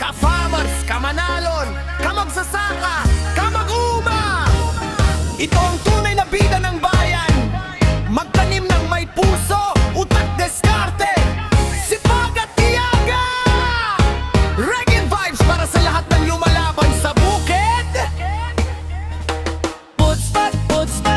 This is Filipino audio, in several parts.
ka-farmers, ka-manalon, ka-magsasaka, ka-mag-uma. Ito ang tunay na bida ng bayan. Magtanim ng may puso, utak, diskarte, sipag at tiyaga. Reggae vibes para sa lahat ng lumalaban sa bukid. Puts-pat,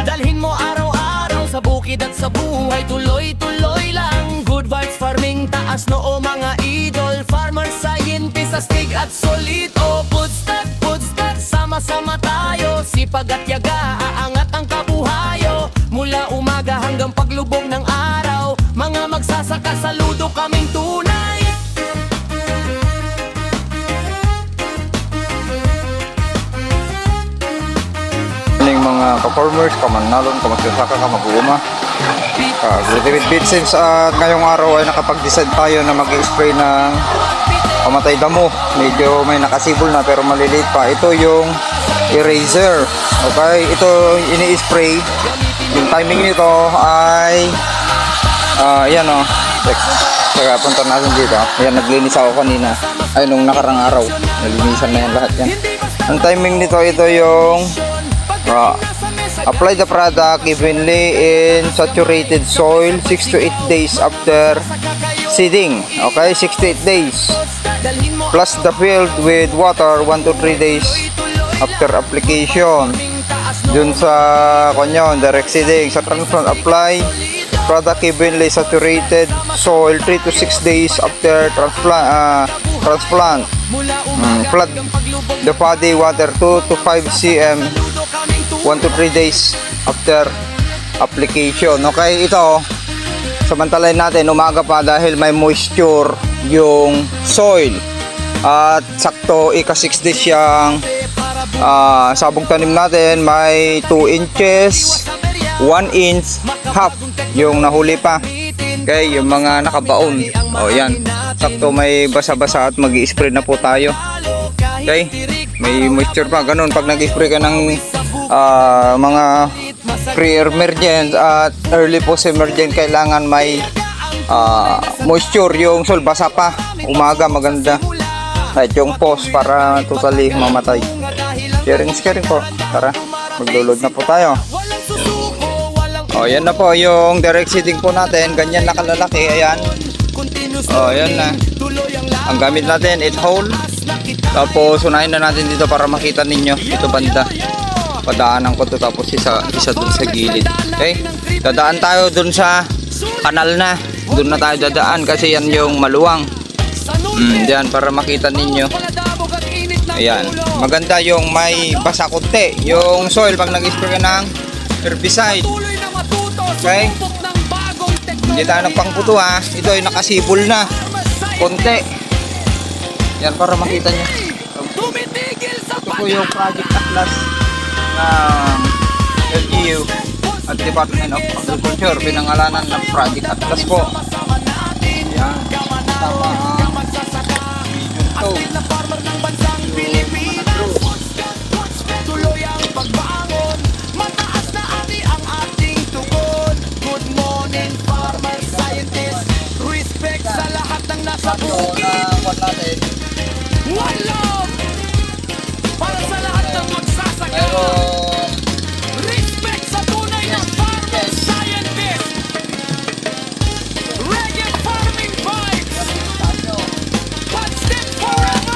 dalhin mo araw-araw sa bukid at sa buhay. Tuloy-tuloy lang. Good vibes farming, taas noo mga idol. Farmer, scientist, astig at solid. O puts-pat, sama-sama tayo. Sipag at yaga, aangat ang kabuhayo. Mula umaga hanggang paglubog ng araw, mga magsasaka, saludo kaming tunay. Yung mga ka-farmers, kamanalon, kamagsasaka, kamag-uuma, ka-agriculture business. At ngayong araw ay nakapag-decide tayo na mag-spray ng pamatay damo. Medyo may nakasibol na pero maliliit pa. Ito yung eraser. Okay, ito ini-spray. Yung timing nito ay yan o. Kaya punta natin dito. Ayan, naglinis ako kanina. Ay, nung nakarang araw. Nalinisan na yan lahat yan. Ang timing nito, ito yung apply the product evenly in saturated soil 6 to 8 days after seeding. Okay, 6 to 8 days. Plus the field with water 1 to 3 days after application. Dun sa kanyon, direct seeding. Sa transplant, apply product evenly saturated soil 3 to 6 days after transplant. Flood the body water 2 to 5 cm 1 to 3 days after application. Okay, ito samantalahin natin umaga pa dahil may moisture yung soil at sakto ika 6 days yung sabong tanim natin. May 2 inches 1 inch half yung nahuli pa. Okay, yung mga nakabaon, o yan, sakto may basa-basa at mag-i-spray na po tayo. Okay, may moisture pa, ganun pag nag-spray ka ng mga pre-emergent at early post-emergent, kailangan may moisture yung soil, basa pa umaga, maganda. Kahit yung post para totally mamatay. Sharing po, tara maglo-load na po tayo. O yan na po yung direct seeding po natin, ganyan na kalalaki. Ayan, o yan na. Ang gamit natin 8 hole. Tapos unahin na natin dito para makita ninyo ito banda. Padaanan ko to, tapos isa dun sa gilid. Okay, dadaan tayo dun sa kanal na. Dun na tayo dadaan kasi yan yung maluwang. Diyan para makita ninyo. Ayan, maganda yung may basa konti yung soil pag nag-spray ka ng herbicide. Okay, hindi tayo nagpangputo ha. Ito ay nakasibol na konti. Yan para makita nyo. Ito po yung Project Atlas ng LGU at Department of Agriculture. Pinangalanan ng Project Atlas po. Yan, tama Region 2. Sa bukid, one love para sa lahat ng magsasaka. Respect sa tunay na farmer scientist. Reggae farming vibes. One step forever.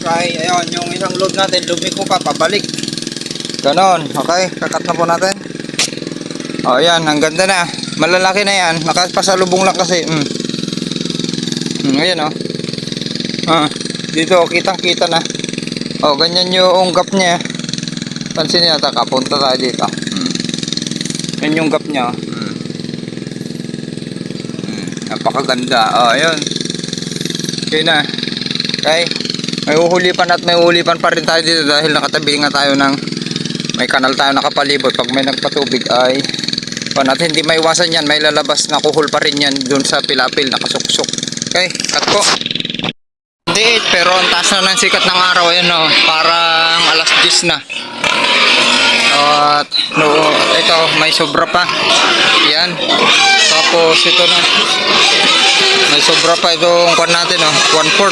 try. Ayun, yung isang load natin, lumiko pa, pabalik. Ganon, okay, kakat na po natin. O yan, ang ganda na. Malalaki na yan, nakapasalubong lang kasi. Ayan o. Dito, kitang kita na. O, ganyan yung gap niya. Pansin niya, punta tayo dito. Yan yung gap niya. Napakaganda. O, ayun. Okay na. Okay. May uhulipan at may uhulipan pa rin tayo dito dahil nakatabi nga tayo ng may kanal tayo nakapalibot. Pag may nagpatubig ay natin hindi maiwasan yan, may lalabas na kuhol pa rin yan dun sa pilapil nakasuksok. Okay, cut ko. Hindi, pero ang taas na ng sikat ng araw. Ayan o, parang alas 10 na. At no, ito may sobra pa. Yan. Tapos ito na. May sobra pa itong kwan natin o, 1/4.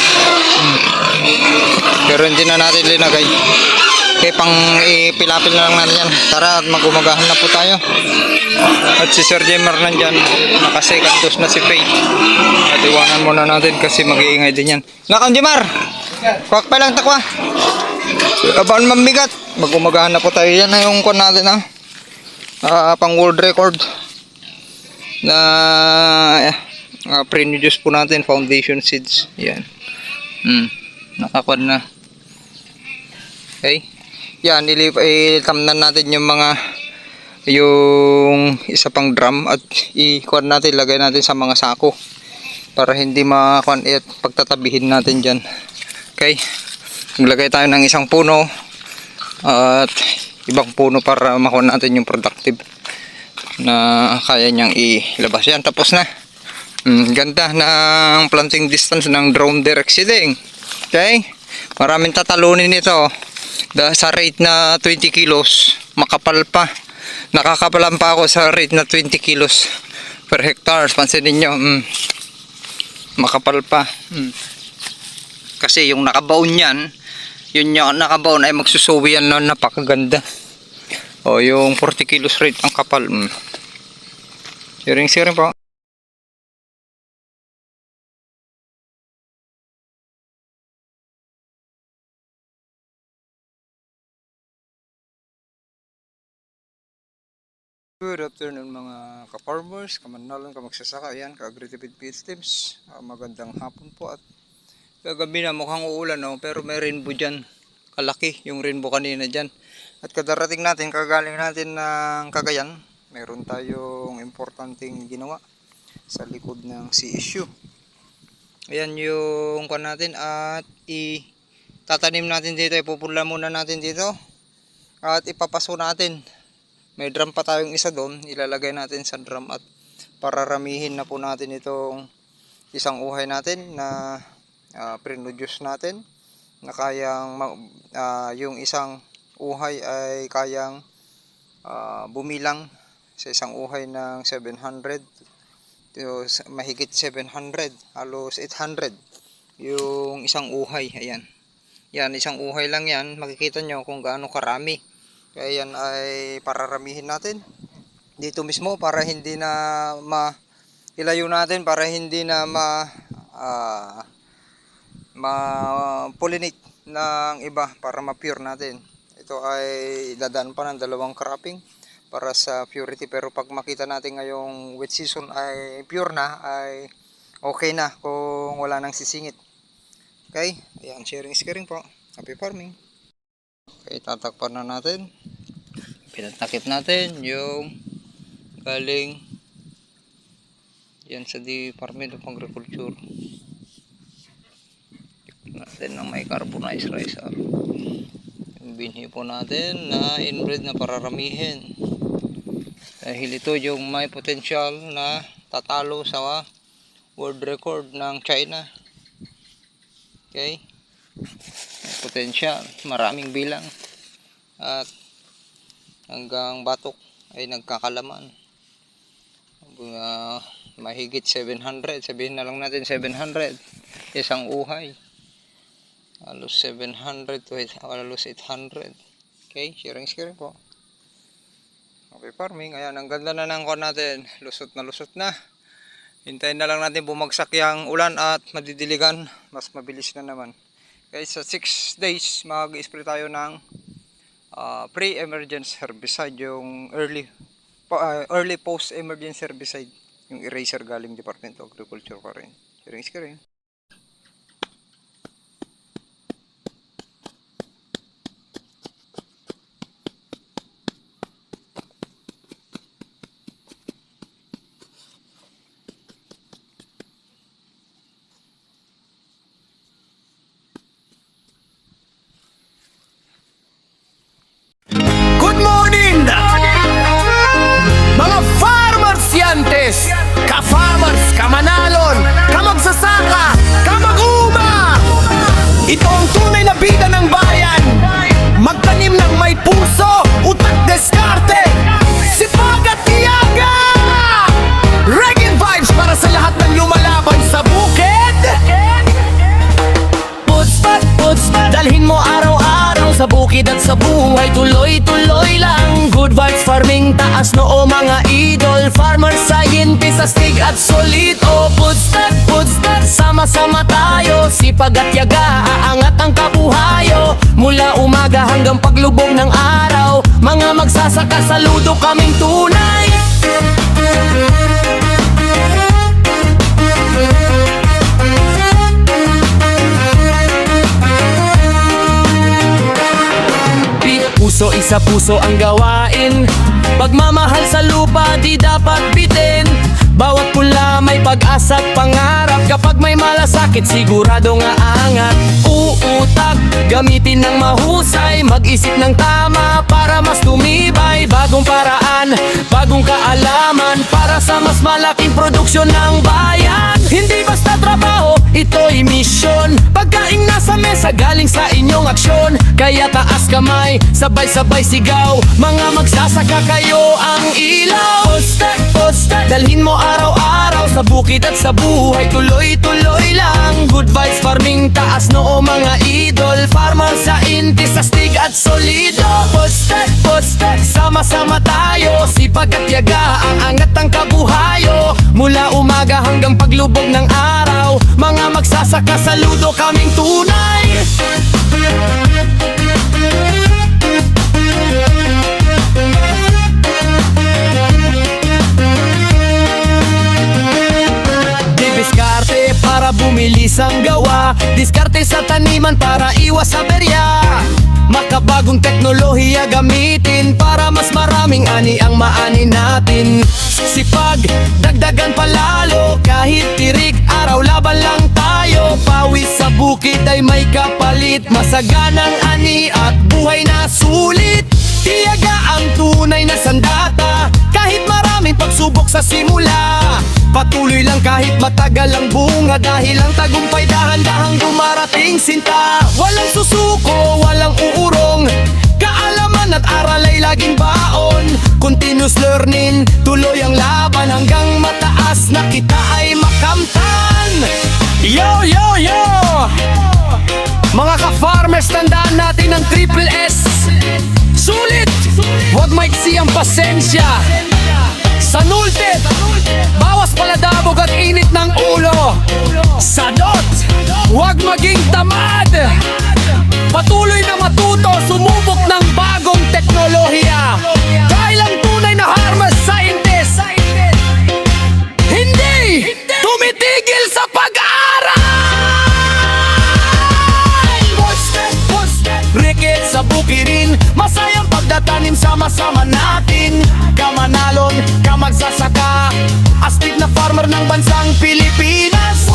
Pero hindi na natin linagay. Okay, pang ipilapil na lang natin yan. Tara at magumagahan na po tayo. At si Sir Jemer nandyan, naka-second dose na si Faith. At iwanan muna natin kasi mag-iingay din yan. Nakang Jemer! Kwak pa lang takwa. Abaan mamigat. Magumagahan na po tayo. Yan na yung kwan natin pang world record na pre-produce po natin, foundation seeds. Yan. Nakakwan na. Okay. Yan, itamnan natin yung yung isa pang drum at i-kuan natin, lagay natin sa mga sako para hindi makuan at pagtatabihin natin dyan. Okay. Maglagay tayo ng isang puno at ibang puno para makuha natin yung productive na kaya niyang ilabas. Yan, tapos na. Ganda ng planting distance ng drone direct seeding. Okay. Maraming tatalunin ito. Sa rate na 20 kilos, makapal pa. Nakakapalan pa ako sa rate na 20 kilos per hectare. Pansinin nyo, makapal pa. Kasi yung nakabaon yan, yun yung nakabaon ay magsusuwi yan na napakaganda. O yung 40 kilos rate ang kapal. Siring po. Good afternoon mga ka-farmers, kamanalan, kamagsasaka, yan, ka-agritipid feed teams. Magandang hapon po at kagabi na mukhang uulan pero may rainbow dyan. Kalaki yung rainbow kanina dyan. At kadarating natin, kagaling natin ng Cagayan, mayroon tayong importanteng ginawa sa likod ng CSU. Ayan yung kan natin at tatanim natin dito, ipupula muna natin dito at ipapaso natin. May drum pa tayong isa doon, ilalagay natin sa drum at pararamihin na po natin itong isang uhay natin na pre-produce natin na kayang yung isang uhay ay kayang bumilang sa isang uhay ng 700 mahigit 700, halos 800 yung isang uhay. Ayan, yan isang uhay lang yan, makikita nyo kung gaano karami. Kaya yan ay pararamihin natin dito mismo para hindi na ilayo natin, para hindi na ma-pollinate ng iba, para ma-pure natin. Ito ay dadaan pa ng 2 cropping para sa purity, pero pag makita natin ngayong wet season ay pure na, ay okay na kung wala nang sisingit. Okay, ayan, sharing po. Happy farming. Okay, tatakpan na natin. Pinatakip natin yung galing yan sa Department of Agriculture. Natin ng may carbonized rice. Yung binhi po natin na inbred na pararamihin. Dahil ito yung may potential na tatalo sa world record ng China. Okay? May potential, maraming bilang. At hanggang batok ay nagkakalaman. Mahigit 700, sabihin na lang natin 700 isang uhay. Halos 700 to halos 800. Okay, sharing po. Okay, farming. Ayan, ang ganda na ng kon natin. Lusot na. Hintayin na lang natin bumagsak yung ulan at madidiligan. Mas mabilis na naman. Okay, sa 6 days, mag-spray tayo ng pre-emergence herbicide, yung early post-emergence herbicide, yung eraser galing Department of Agriculture pa rin. Sharing screen. Good morning! Mga farmers yantes, ka-farmers, kamanalon, kamagsasaka, kamag-uma! Ito ang tunay na bida ng bayan. Magtanim ng may puso, utak, deskarte, sipag at tiyaga! Reggae vibes para sa lahat ng lumalaban sa bukid. Puts, dalhin mo araw-araw sa bukid at sa buhay, tuloy-tuloy lang. Good vibes farming, taas noo mga idol, farmer scientist, astig at solid. O puts, sama-sama tayo, sipag at yaga, aangat ang kabuhayo. Mula umaga hanggang paglubog ng araw, mga magsasaka, saludo kaming tunay. Puso, isa puso ang gawain, pagmamahal sa lupa di dapat bitin. Bawat pula may pag-asa at pangarap, kapag may malasakit sigurado nga angat. Uutak, gamitin ng mahusay, mag-isip ng tama para mas tumibay. Bagong paraan, bagong kaalaman, para sa mas malaking produksyon ng bayan. Hindi basta trabaho, ito'y misyon, pagkaing nasa mesa galing sa inyong aksyon. Kaya taas kamay, sabay-sabay sigaw, mga magsasaka kayo ang ilaw. Postek, dalhin mo araw-araw sa bukid at sa buhay, tuloy-tuloy lang. Good vibes farming, taas noo mga idol, farmer scientist, astig at solido. Postek, sama-sama tayo, sipag at yaga, ang angat ng kabuhayo. Mula umaga hanggang paglubog ng araw, mga magsasaka, saludo kaming tunay. Diskarte para bumilis ang gawa, diskarte sa taniman para iwas sa berya. Makabagong teknolohiya gamitin para mas maraming ani ang maani natin. Sipag, dagdagan palalo, kahit tirik, araw laban lang tayo. Pawis sa bukid ay may kapalit, masaganang ani at buhay na sulit. Tiyaga ang tunay na sandata, kahit maraming pagsubok sa simula. Patuloy lang kahit matagal ang bunga, dahil ang tagumpay dahan-dahang dumarating sinta. Walang susuko, walang uurong, kaalaman at aral ay laging baon. Continuous learning, tuloy ang laban hanggang mataas na kita ay makamtan. Yo! Mga ka-farmers, tandaan natin ang triple S. Sulit, huwag maiksi ang pasensya. Sanultit, bawas paladabog at init ng ulo. Sadot, huwag maging tamad. Patuloy na matuto, sumubok ng bagong teknolohiya. Dahil ang tunay na harvest scientist hindi tumitigil sa pag-aaral. Rikit sa bukirin, masayang pagdatanim, sama-sama natin. Kamanalon, kamagsasaka, astig na farmer ng bansang Pilipinas.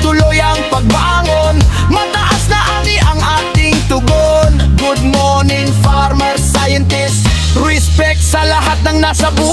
Tuloy ang pagbangon, mataas na ani ang ating tugon. Good morning farmer scientist, respect sa lahat ng nasa buhay.